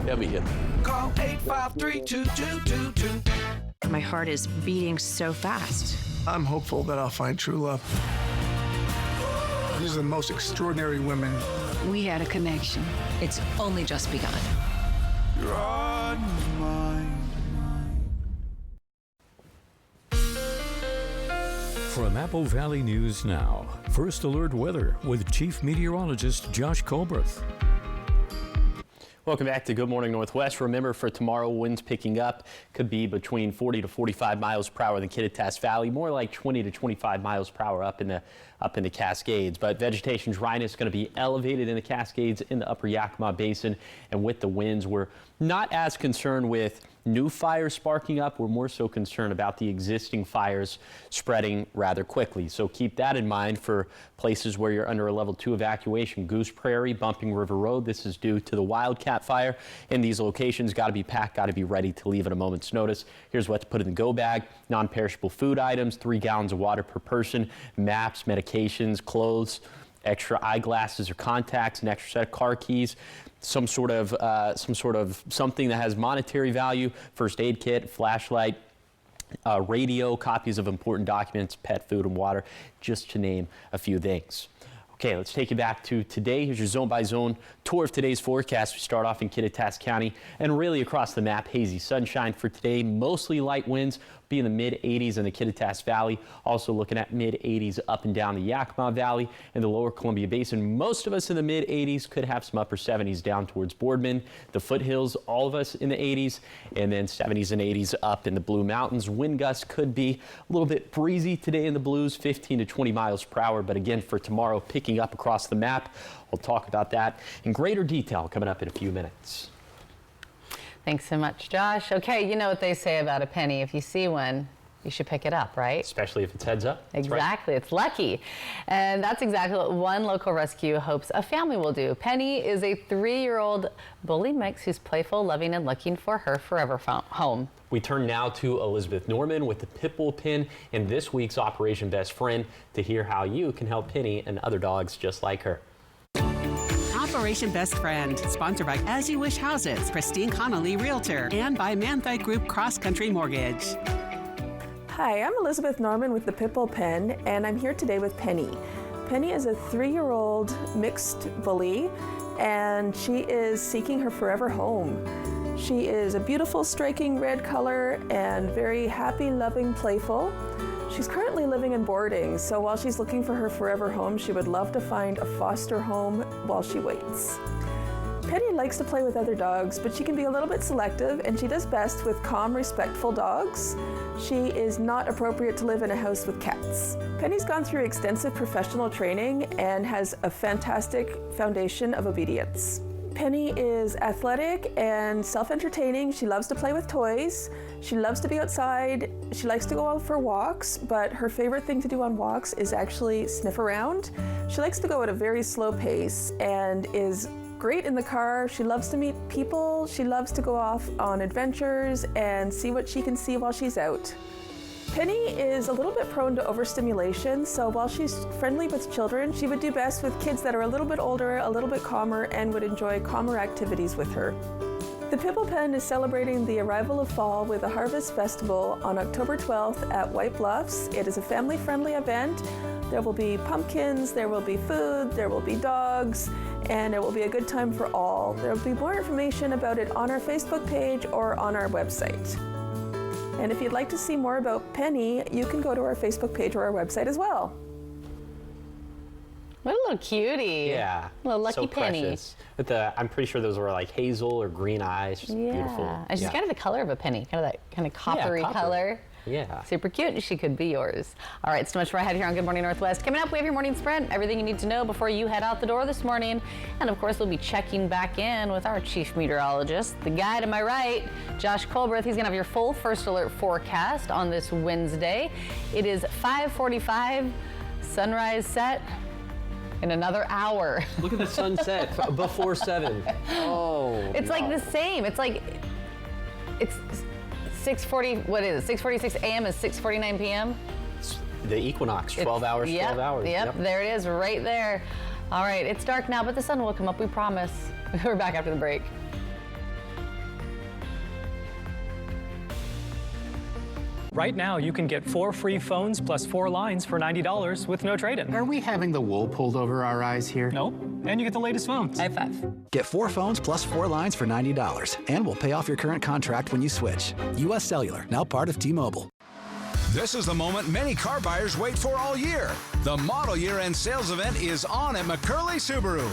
heavy hitter. Call 853-2222. My heart is beating so fast. I'm hopeful that I'll find true love. These are the most extraordinary women. We had a connection. It's only just begun. You're on my mind. From Apple Valley News Now, First Alert Weather with Chief Meteorologist Josh Colbreth. Welcome back to Good Morning Northwest. Remember, for tomorrow, winds picking up could be between 40 to 45 miles per hour in the Kittitas Valley, more like 20 to 25 miles per hour up in the Cascades. But vegetation dryness is going to be elevated in the Cascades in the upper Yakima Basin. And with the winds, we're not as concerned with new fires sparking up. We're more so concerned about the existing fires spreading rather quickly. So keep that in mind for places where you're under a level 2 evacuation. Goose Prairie, Bumping River Road. This is due to the Wildcat fire. In these locations, got to be packed, got to be ready to leave at a moment's notice. Here's what to put in the go bag: non-perishable food items, 3 gallons of water per person, maps, medications, clothes, extra eyeglasses or contacts, an extra set of car keys, some sort of something that has monetary value, first aid kit, flashlight, radio, copies of important documents, pet food and water, just to name a few things. Okay, let's take you back to today. Here's your zone-by-zone tour of today's forecast. We start off in Kittitas County and really across the map. Hazy sunshine for today, mostly light winds. Be in the mid-80s in the Kittitas Valley. Also looking at mid-80s up and down the Yakima Valley and the lower Columbia Basin. Most of us in the mid-80s, could have some upper 70s down towards Boardman. The foothills, all of us in the 80s, and then 70s and 80s up in the Blue Mountains. Wind gusts could be a little bit breezy today in the Blues, 15 to 20 miles per hour. But again, for tomorrow, picking up across the map. We'll talk about that in greater detail coming up in a few minutes. Thanks so much, Josh. Okay, you know what they say about a penny. If you see one, you should pick it up, right? Especially if it's heads up. Exactly. It's lucky. And that's exactly what one local rescue hopes a family will do. Penny is a 3-year-old bully mix who's playful, loving, and looking for her forever home. We turn now to Elizabeth Norman with the Pitbull Pin in this week's Operation Best Friend to hear how you can help Penny and other dogs just like her. Operation Best Friend, sponsored by As You Wish Houses, Christine Connolly Realtor, and by Manthite Group Cross Country Mortgage. Hi, I'm Elizabeth Norman with the Pitbull Pen, and I'm here today with Penny. Penny is a 3-year-old mixed bully, and she is seeking her forever home. She is a beautiful, striking red color and very happy, loving, playful. She's currently living in boarding, so while she's looking for her forever home, she would love to find a foster home while she waits. Penny likes to play with other dogs, but she can be a little bit selective, and she does best with calm, respectful dogs. She is not appropriate to live in a house with cats. Penny's gone through extensive professional training and has a fantastic foundation of obedience. Penny is athletic and self-entertaining. She loves to play with toys. She loves to be outside. She likes to go out for walks, but her favorite thing to do on walks is actually sniff around. She likes to go at a very slow pace and is great in the car. She loves to meet people. She loves to go off on adventures and see what she can see while she's out. Penny is a little bit prone to overstimulation, so while she's friendly with children, she would do best with kids that are a little bit older, a little bit calmer, and would enjoy calmer activities with her. The Pipple Pen is celebrating the arrival of fall with a Harvest Festival on October 12th at White Bluffs. It is a family-friendly event. There will be pumpkins, there will be food, there will be dogs, and it will be a good time for all. There will be more information about it on our Facebook page or on our website. And if you'd like to see more about Penny, you can go to our Facebook page or our website as well. What a little cutie. Yeah. Little lucky so Penny. Precious. With I'm pretty sure those were like hazel or green eyes. Just beautiful. And she's kind of the color of a penny, kind of that kind of coppery color. Yeah. Super cute. She could be yours. All right, so much for ahead here on Good Morning Northwest. Coming up, we have your morning sprint. Everything you need to know before you head out the door this morning. And of course, we'll be checking back in with our chief meteorologist, the guy to my right, Josh Colbreth. He's going to have your full first alert forecast on this Wednesday. It is 5:45, sunrise set in another hour. Look at the sunset before 7. Oh. It's like the same. It's like, it's 6:40, what is it, 6:46 a.m. is 6:49 p.m.? The equinox, 12 hours, 12 hours. Yep, there it is, right there. All right, it's dark now, but the sun will come up, we promise. We're back after the break. Right now, you can get 4 free phones plus 4 lines for $90 with no trade-in. Are we having the wool pulled over our eyes here? No, and you get the latest phones. i5. Get 4 phones plus 4 lines for $90, and we'll pay off your current contract when you switch. U.S. Cellular, now part of T-Mobile. This is the moment many car buyers wait for all year. The model year-end sales event is on at McCurley Subaru.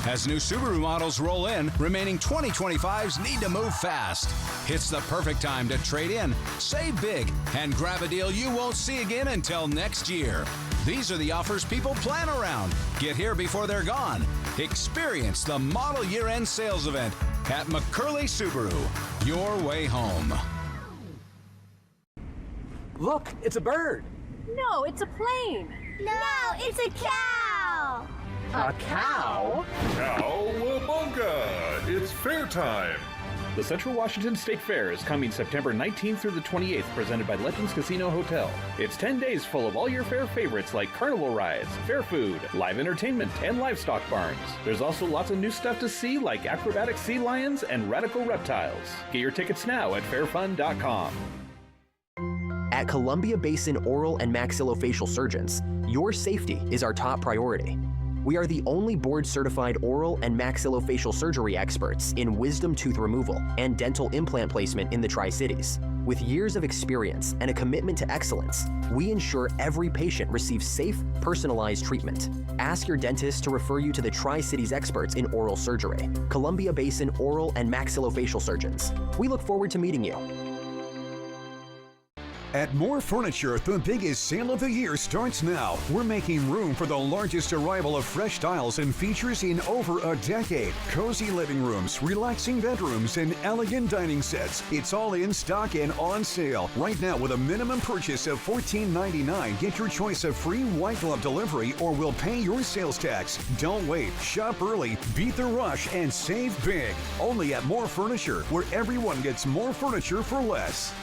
As new Subaru models roll in, remaining 2025s need to move fast. It's the perfect time to trade in, save big, and grab a deal you won't see again until next year. These are the offers people plan around. Get here before they're gone. Experience the model year-end sales event at McCurley Subaru. Your way home. Look, it's a bird. No, it's a plane. No, it's a cow. A cow? Cowabunga! It's fair time! The Central Washington State Fair is coming September 19th through the 28th, presented by Legends Casino Hotel. It's 10 days full of all your fair favorites like carnival rides, fair food, live entertainment, and livestock barns. There's also lots of new stuff to see like acrobatic sea lions and radical reptiles. Get your tickets now at fairfun.com. At Columbia Basin Oral and Maxillofacial Surgeons, your safety is our top priority. We are the only board-certified oral and maxillofacial surgery experts in wisdom tooth removal and dental implant placement in the Tri-Cities. With years of experience and a commitment to excellence, we ensure every patient receives safe, personalized treatment. Ask your dentist to refer you to the Tri-Cities experts in oral surgery, Columbia Basin Oral and Maxillofacial Surgeons. We look forward to meeting you. At More Furniture, the biggest sale of the year starts now. We're making room for the largest arrival of fresh styles and features in over a decade. Cozy living rooms, relaxing bedrooms, and elegant dining sets. It's all in stock and on sale. Right now, with a minimum purchase of $14.99, get your choice of free white glove delivery or we'll pay your sales tax. Don't wait. Shop early, beat the rush, and save big. Only at More Furniture, where everyone gets more furniture for less.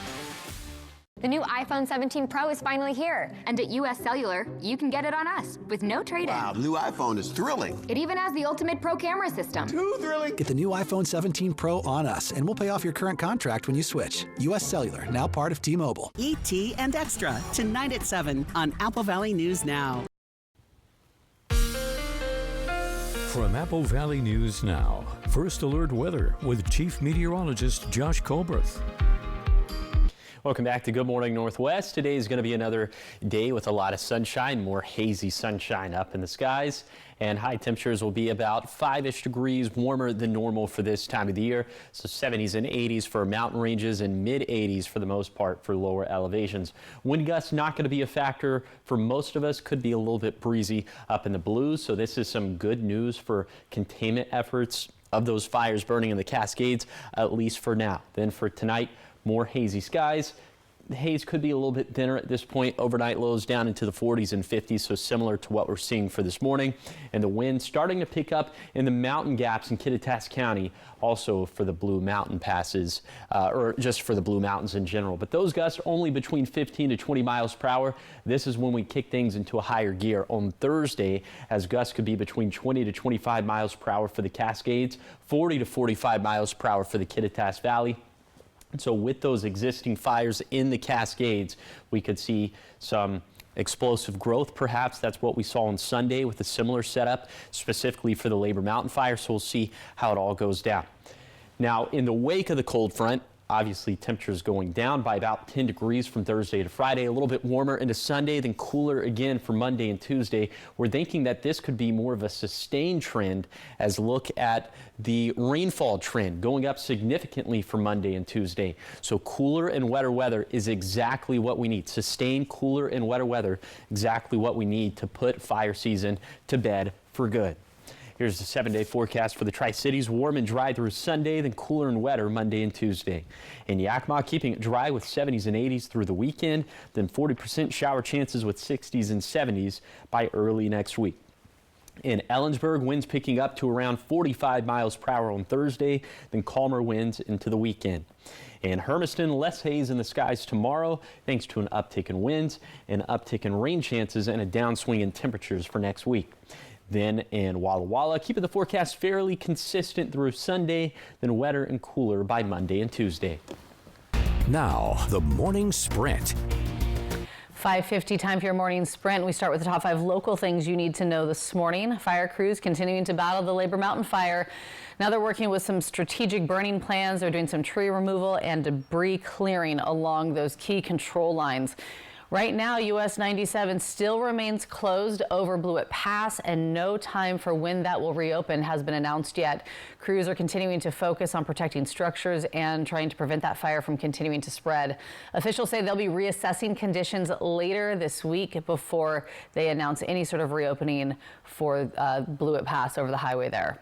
The new iPhone 17 Pro is finally here. And at US Cellular, you can get it on us with no trade-in. Wow, the new iPhone is thrilling. It even has the ultimate pro camera system. Too thrilling. Get the new iPhone 17 Pro on us, and we'll pay off your current contract when you switch. U.S. Cellular, now part of T-Mobile. E.T. and Extra, tonight at 7 on Apple Valley News Now. From Apple Valley News Now, First Alert Weather with Chief Meteorologist Josh Colbreth. Welcome back to Good Morning Northwest. Today is going to be another day with a lot of sunshine, more hazy sunshine up in the skies, and high temperatures will be about 5-ish degrees warmer than normal for this time of the year. So 70s and 80s for mountain ranges and mid-80s for the most part for lower elevations. Wind gusts not going to be a factor for most of us. Could be a little bit breezy up in the blues. So this is some good news for containment efforts of those fires burning in the Cascades, at least for now. Then for tonight, more hazy skies, The haze could be a little bit thinner at this point. Overnight lows down into the 40s and 50s, so similar to what we're seeing for this morning. And the wind starting to pick up in the mountain gaps in Kittitas County, also for the Blue Mountain passes, or just for the Blue Mountains in general. But those gusts only between 15 to 20 miles per hour. This is when we kick things into a higher gear on Thursday, as gusts could be between 20 to 25 miles per hour for the Cascades, 40 to 45 miles per hour for the Kittitas Valley. So with those existing fires in the Cascades, we could see some explosive growth, perhaps. That's what we saw on Sunday with a similar setup, specifically for the Labor Mountain fire. So we'll see how it all goes down. Now, in the wake of the cold front, obviously temperatures going down by about 10 degrees from Thursday to Friday, a little bit warmer into Sunday, then cooler again for Monday and Tuesday. We're thinking that this could be more of a sustained trend, as look at the rainfall trend going up significantly for Monday and Tuesday. So cooler and wetter weather is exactly what we need. Sustained cooler and wetter weather, exactly what we need to put fire season to bed for good. Here's the 7-day forecast for the Tri-Cities. Warm and dry through Sunday, then cooler and wetter Monday and Tuesday. In Yakima, keeping it dry with 70s and 80s through the weekend, then 40% shower chances with 60s and 70s by early next week. In Ellensburg, winds picking up to around 45 miles per hour on Thursday, then calmer winds into the weekend. In Hermiston, less haze in the skies tomorrow, thanks to an uptick in winds, an uptick in rain chances, and a downswing in temperatures for next week. Then in Walla Walla, keeping the forecast fairly consistent through Sunday, then wetter and cooler by Monday and Tuesday. Now, the morning sprint. 5:50 time for your morning sprint. We start with the top 5 local things you need to know this morning. Fire crews continuing to battle the Labor Mountain fire. Now they're working with some strategic burning plans. They're doing some tree removal and debris clearing along those key control lines. Right now, US 97 still remains closed over Blewett Pass, and no time for when that will reopen has been announced yet. Crews are continuing to focus on protecting structures and trying to prevent that fire from continuing to spread. Officials say they'll be reassessing conditions later this week before they announce any sort of reopening for Blewett Pass over the highway there.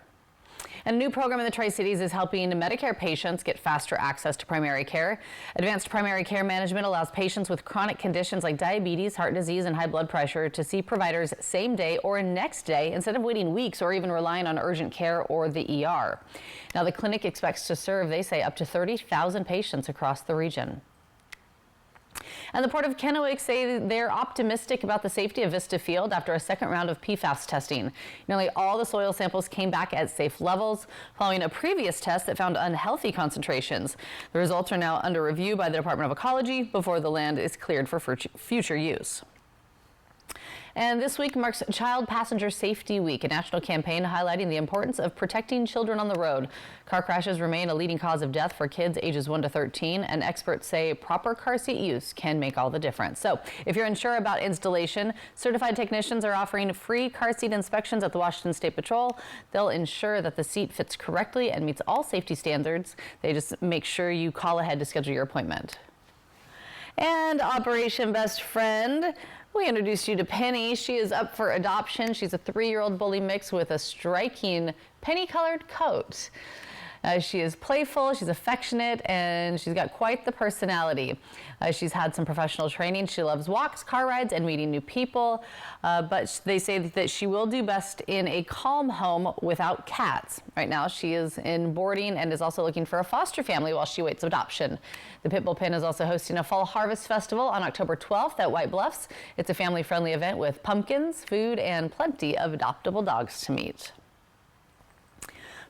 And a new program in the Tri-Cities is helping Medicare patients get faster access to primary care. Advanced Primary Care Management allows patients with chronic conditions like diabetes, heart disease, and high blood pressure to see providers same day or next day instead of waiting weeks or even relying on urgent care or the ER. Now, the clinic expects to serve, they say, up to 30,000 patients across the region. And the Port of Kennewick say they're optimistic about the safety of Vista Field after a second round of PFAS testing. Nearly all the soil samples came back at safe levels, following a previous test that found unhealthy concentrations. The results are now under review by the Department of Ecology before the land is cleared for future use. And this week marks Child Passenger Safety Week, a national campaign highlighting the importance of protecting children on the road. Car crashes remain a leading cause of death for kids ages 1 to 13, and experts say proper car seat use can make all the difference. So if you're unsure about installation, certified technicians are offering free car seat inspections at the Washington State Patrol. They'll ensure that the seat fits correctly and meets all safety standards. They just make sure you call ahead to schedule your appointment. And Operation Best Friend. We introduced you to Penny. She is up for adoption. She's a 3-year-old bully mix with a striking penny-colored coat. She is playful, she's affectionate, and she's got quite the personality. She's had some professional training. She loves walks, car rides, and meeting new people. But they say that she will do best in a calm home without cats. Right now, she is in boarding and is also looking for a foster family while she waits adoption. The Pitbull Pen is also hosting a Fall Harvest Festival on October 12th at White Bluffs. It's a family-friendly event with pumpkins, food, and plenty of adoptable dogs to meet.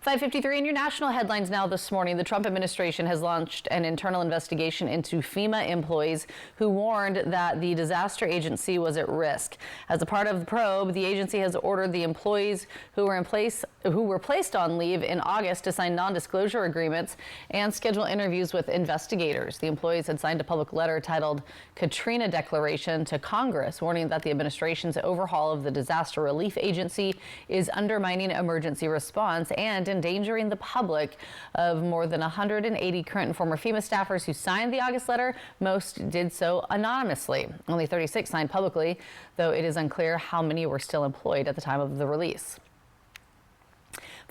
5:53 in your national headlines now this morning. The Trump administration has launched an internal investigation into FEMA employees who warned that the disaster agency was at risk. As a part of the probe, the agency has ordered the employees who were placed on leave in August to sign non-disclosure agreements and schedule interviews with investigators. The employees had signed a public letter titled Katrina Declaration to Congress, warning that the administration's overhaul of the disaster relief agency is undermining emergency response and endangering the public. Of more than 180 current and former FEMA staffers who signed the August letter, most did so anonymously. Only 36 signed publicly, though it is unclear how many were still employed at the time of the release.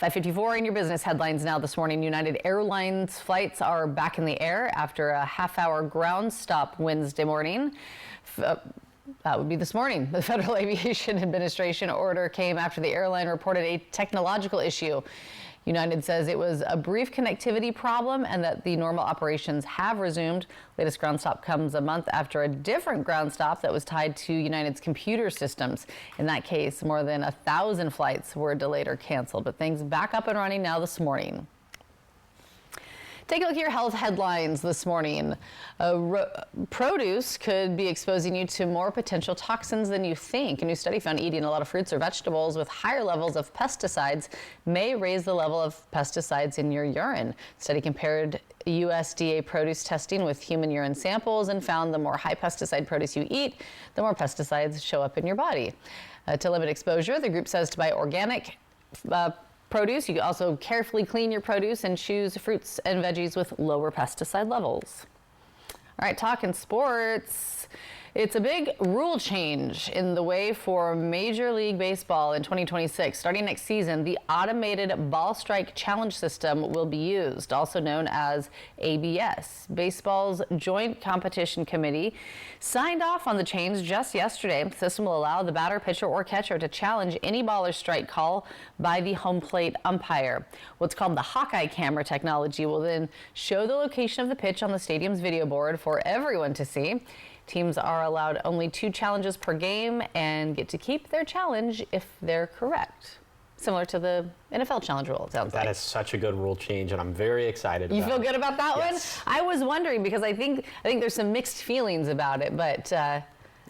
5:54 in your business headlines now this morning. United Airlines flights are back in the air after a half-hour ground stop Wednesday morning. That would be this morning. The Federal Aviation Administration order came after the airline reported a technological issue. United says it was a brief connectivity problem and that the normal operations have resumed. Latest ground stop comes a month after a different ground stop that was tied to United's computer systems. In that case, more than 1,000 flights were delayed or canceled, but things back up and running now this morning. Take a look at your health headlines this morning. Produce could be exposing you to more potential toxins than you think. A new study found eating a lot of fruits or vegetables with higher levels of pesticides may raise the level of pesticides in your urine. The study compared USDA produce testing with human urine samples and found the more high pesticide produce you eat, the more pesticides show up in your body. To limit exposure, the group says to buy organic produce. You can also carefully clean your produce and choose fruits and veggies with lower pesticide levels. All right, talking sports. It's a big rule change in the way for Major League Baseball in 2026. Starting next season, the automated ball strike challenge system will be used, also known as ABS. Baseball's Joint Competition Committee signed off on the change just yesterday. The system will allow the batter, pitcher, or catcher to challenge any ball or strike call by the home plate umpire. What's called the Hawkeye camera technology will then show the location of the pitch on the stadium's video board for everyone to see. Teams are allowed only 2 challenges per game and get to keep their challenge if they're correct. Similar to the NFL challenge rule, it sounds like. That is such a good rule change, and I'm very excited about it. You feel good about that Yes. one? I was wondering because I think there's some mixed feelings about it, but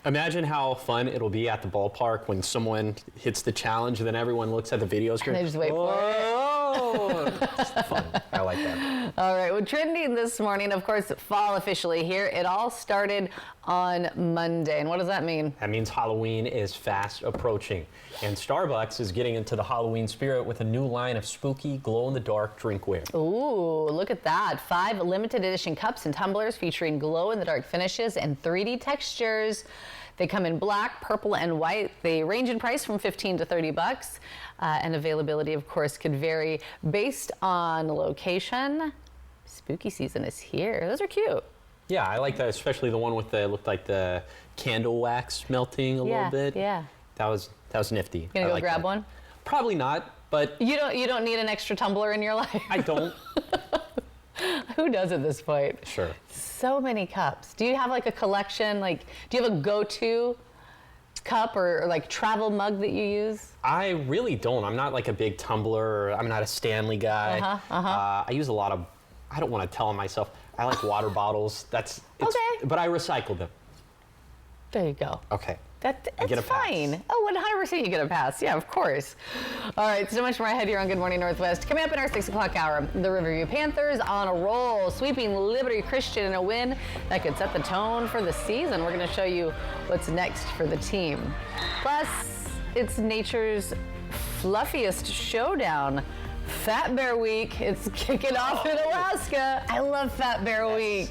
imagine how fun it'll be at the ballpark when someone hits the challenge and then everyone looks at the video screen. And they just wait for it. It's fun. I like that. All right, well, trending this morning, of course, fall officially here. It all started on Monday. And what does that mean? That means Halloween is fast approaching. And Starbucks is getting into the Halloween spirit with a new line of spooky glow-in-the-dark drinkware. Ooh, look at that. 5 limited edition cups and tumblers featuring glow-in-the-dark finishes and 3D textures. They come in black, purple, and white. They range in price from $15 to $30. And availability, of course, could vary based on location. Spooky season is here. Those are cute. Yeah, I like that, especially the one with the looked like the candle wax melting a little bit. Yeah. That was nifty. You gonna go grab one? Probably not, but you don't need an extra tumbler in your life. I don't. Who does at this point? Sure. So many cups. Do you have like a collection? Like, do you have a go-to cup or like travel mug that you use? I really don't. I'm not like a big tumbler. I'm not a Stanley guy. I use a lot of, I don't want to tell myself, I like water bottles. Okay. But I recycle them. There you go. Okay. That's get a pass. fine. Oh, 100% you get a pass. Yeah, of course. All right, so much more ahead here on Good Morning Northwest. Coming up in our 6 o'clock hour, the Riverview Panthers on a roll, sweeping Liberty Christian in a win that could set the tone for the season. We're going to show you what's next for the team. Plus, it's nature's fluffiest showdown. Fat Bear Week. It's kicking off in Alaska. I love Fat Bear Week.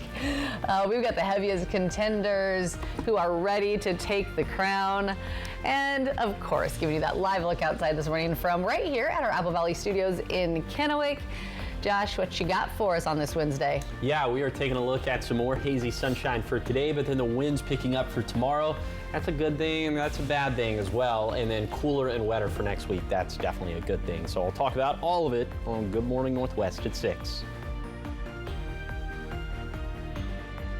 We've got the heaviest contenders who are ready to take the crown. And of course, giving you that live look outside this morning from right here at our Apple Valley Studios in Kennewick. Josh, what you got for us on this Wednesday? Yeah, we are taking a look at some more hazy sunshine for today, but then the wind's picking up for tomorrow. That's a good thing, and that's a bad thing as well. And then cooler and wetter for next week. That's definitely a good thing. So I'll talk about all of it on Good Morning Northwest at 6.